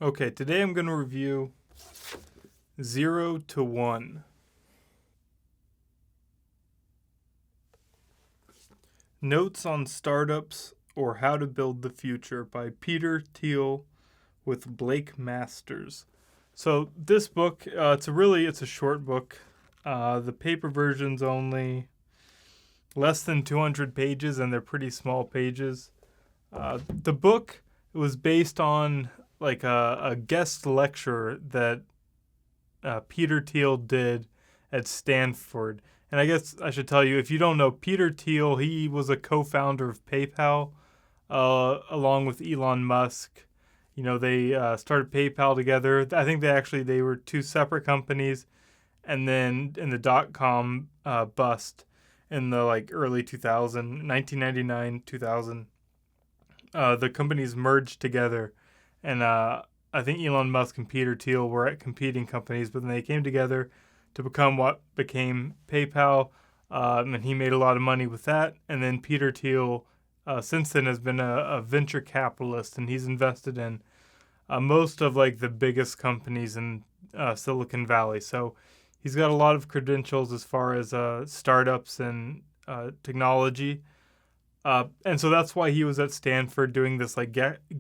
Okay, today I'm going to review 0 to 1. Notes on Startups or How to Build the Future by Peter Thiel with Blake Masters. So this book, it's a short book. The paper version's only less than 200 pages, and they're pretty small pages. The book was based on like a guest lecture that Peter Thiel did at Stanford. And I guess I should tell you, if you don't know, Peter Thiel, he was a co-founder of PayPal, along with Elon Musk. You know, they started PayPal together. I think they were two separate companies. And then in the dot-com bust in the early 1999, 2000, the companies merged together. And I think Elon Musk and Peter Thiel were at competing companies, but then they came together to become what became PayPal, and he made a lot of money with that. And then Peter Thiel, since then, has been a venture capitalist, and he's invested in most of the biggest companies in Silicon Valley. So he's got a lot of credentials as far as startups and technology. And so that's why he was at Stanford doing this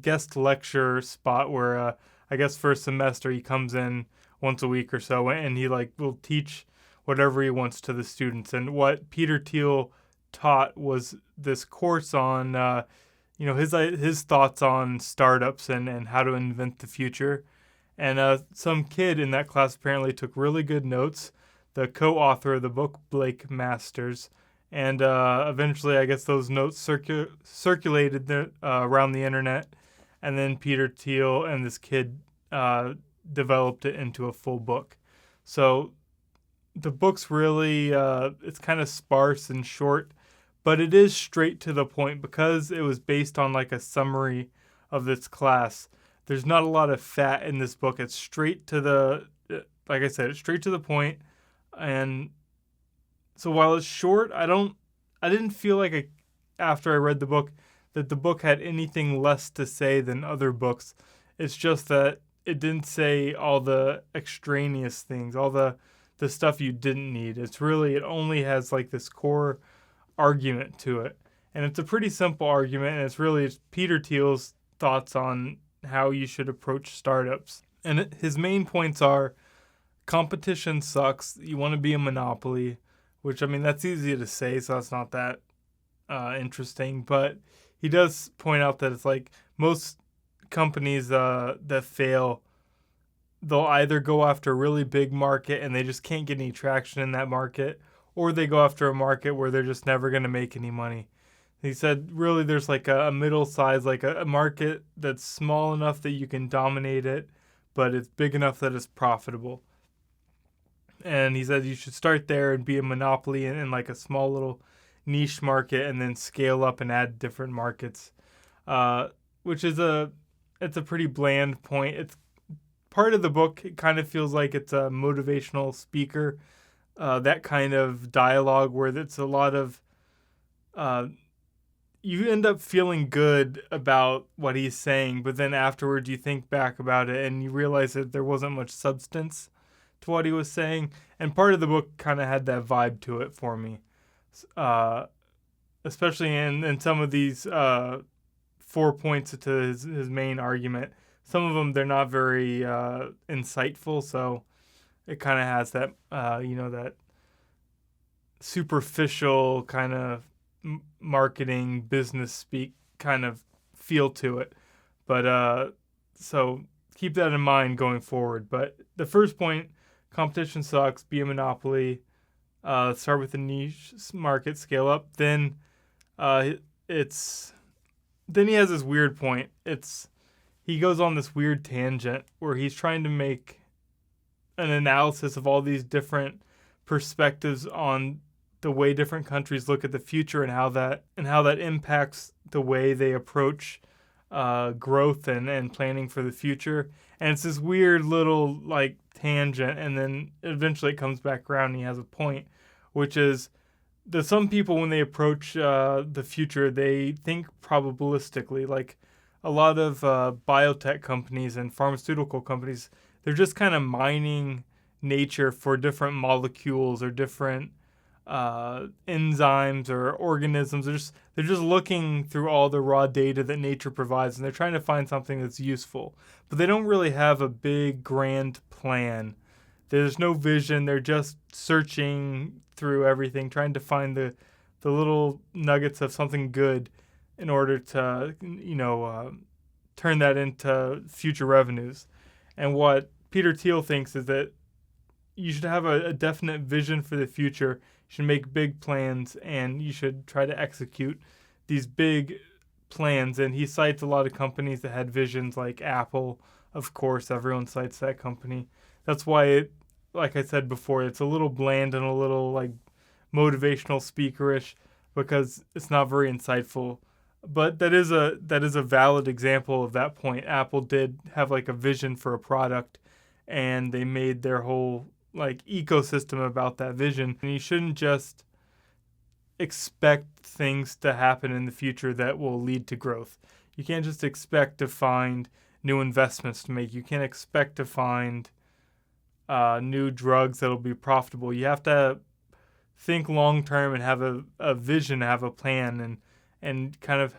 guest lecture spot where I guess for a semester he comes in once a week or so, and he will teach whatever he wants to the students. And what Peter Thiel taught was this course on his thoughts on startups and how to invent the future. And some kid in that class apparently took really good notes. The co-author of the book, Blake Masters. And eventually, I guess those notes circulated around the internet. And then Peter Thiel and this kid developed it into a full book. So the book's really, it's kind of sparse and short, but it is straight to the point because it was based on a summary of this class. There's not a lot of fat in this book. It's straight to the, like I said, it's straight to the point. And so while it's short, I didn't feel after I read the book that the book had anything less to say than other books. It's just that it didn't say all the extraneous things, all the stuff you didn't need. It only has this core argument to it. And it's a pretty simple argument, and it's Peter Thiel's thoughts on how you should approach startups. And his main points are competition sucks. You want to be a monopoly, which, I mean, that's easy to say, so that's not that interesting. But he does point out that it's most companies that fail, they'll either go after a really big market and they just can't get any traction in that market, or they go after a market where they're just never going to make any money. He said really there's a middle size, a market that's small enough that you can dominate it, but it's big enough that it's profitable. And he said you should start there and be a monopoly in a small little niche market, and then scale up and add different markets, which is it's a pretty bland point. It's part of the book. It kind of feels like it's a motivational speaker, that kind of dialogue where it's a lot of you end up feeling good about what he's saying, but then afterwards you think back about it and you realize that there wasn't much substance to what he was saying. And part of the book kind of had that vibe to it for me, especially in some of these 4 points to his main argument. Some of them, they're not very insightful, so it kind of has that that superficial kind of marketing business speak kind of feel to it. But so keep that in mind going forward. But the first point, competition sucks, be a monopoly, start with a niche market, scale up. Then he has this weird point. He goes on this weird tangent where he's trying to make an analysis of all these different perspectives on the way different countries look at the future and how that impacts the way they approach growth and planning for the future. And it's this weird little tangent, and then eventually it comes back around and he has a point, which is that some people, when they approach the future, they think probabilistically. a lot of biotech companies and pharmaceutical companies, they're just kind of mining nature for different molecules or different enzymes or organisms. They're just looking through all the raw data that nature provides, and they're trying to find something that's useful. But they don't really have a big grand plan. There's no vision. They're just searching through everything, trying to find the little nuggets of something good in order to turn that into future revenues. And what Peter Thiel thinks is that you should have a definite vision for the future. You should make big plans, and you should try to execute these big plans. And he cites a lot of companies that had visions, like Apple. Of course, everyone cites that company. That's why it, like I said before, it's a little bland and a little like motivational speakerish because it's not very insightful. But that is a valid example of that point. Apple did have like a vision for a product, and they made their whole like ecosystem about that vision. And you shouldn't just expect things to happen in the future that will lead to growth. You can't just expect to find new investments to make. You can't expect to find new drugs that'll be profitable. You have to think long term and have a vision, have a plan, and kind of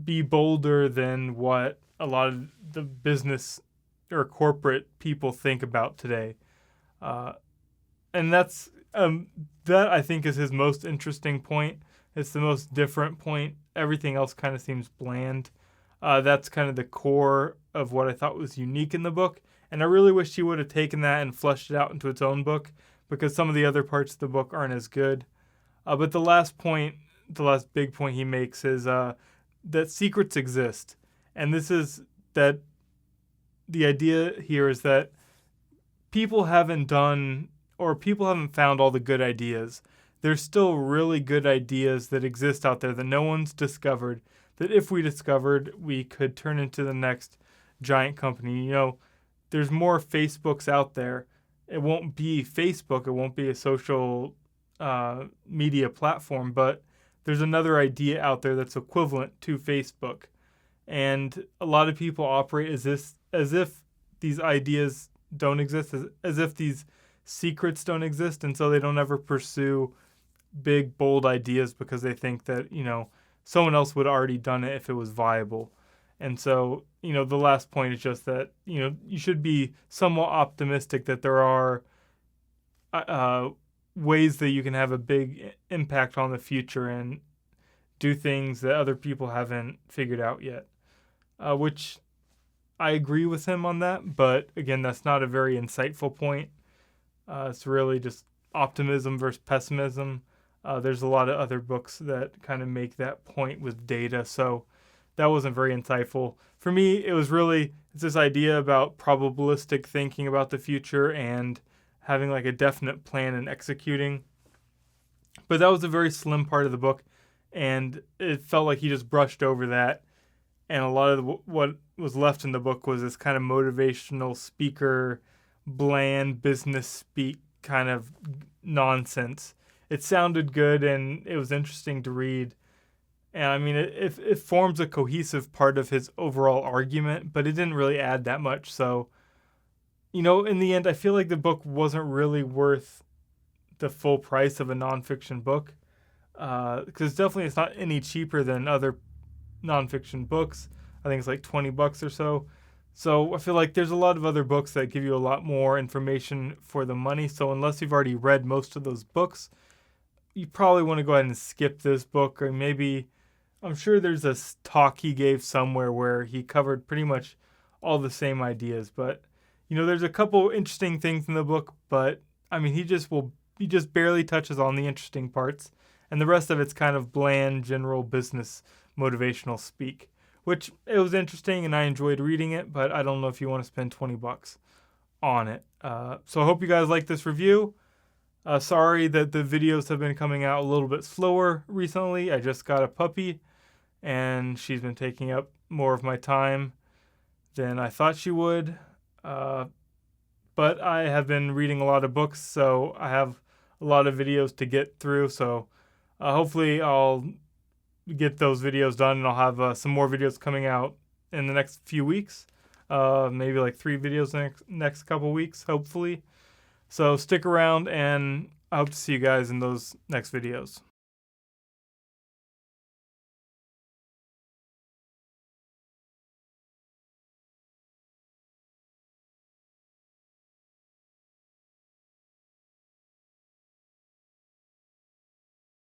be bolder than what a lot of the business or corporate people think about today. And that I think is his most interesting point. It's the most different point. Everything else kind of seems bland. That's kind of the core of what I thought was unique in the book. And I really wish he would have taken that and fleshed it out into its own book, because some of the other parts of the book aren't as good. But the last big point he makes is that secrets exist. And this is that the idea here is that people haven't found all the good ideas. There's still really good ideas that exist out there that no one's discovered, that if we discovered, we could turn into the next giant company. There's more Facebooks out there. It won't be Facebook. It won't be a social media platform, but there's another idea out there that's equivalent to Facebook. And a lot of people operate as if these ideas don't exist, as if these secrets don't exist, and so they don't ever pursue big, bold ideas because they think that, someone else would have already done it if it was viable. And so, the last point is just that, you should be somewhat optimistic that there are ways that you can have a big impact on the future and do things that other people haven't figured out yet, which I agree with him on that. But again, that's not a very insightful point. It's really just optimism versus pessimism. There's a lot of other books that kind of make that point with data. So that wasn't very insightful. For me, it's this idea about probabilistic thinking about the future and having like a definite plan and executing. But that was a very slim part of the book, and it felt like he just brushed over that. And a lot of what was left in the book was this kind of motivational speaker, bland business speak kind of nonsense. It sounded good and it was interesting to read. And I mean, it forms a cohesive part of his overall argument, but it didn't really add that much. So, in the end, I feel like the book wasn't really worth the full price of a nonfiction book. Because definitely it's not any cheaper than other nonfiction books. I think it's like $20 or so. So I feel like there's a lot of other books that give you a lot more information for the money. So unless you've already read most of those books, you probably want to go ahead and skip this book. Or maybe, I'm sure there's a talk he gave somewhere where he covered pretty much all the same ideas. But, there's a couple interesting things in the book. But, I mean, he just barely touches on the interesting parts. And the rest of it's kind of bland, general business motivational speak, which it was interesting and I enjoyed reading it, but I don't know if you want to spend $20 on it. So I hope you guys like this review. Sorry that the videos have been coming out a little bit slower recently. I just got a puppy and she's been taking up more of my time than I thought she would. But I have been reading a lot of books, so I have a lot of videos to get through. So hopefully I'll get those videos done, and I'll have some more videos coming out in the next few weeks. Maybe like 3 videos next couple weeks, hopefully. So stick around, and I hope to see you guys in those next videos.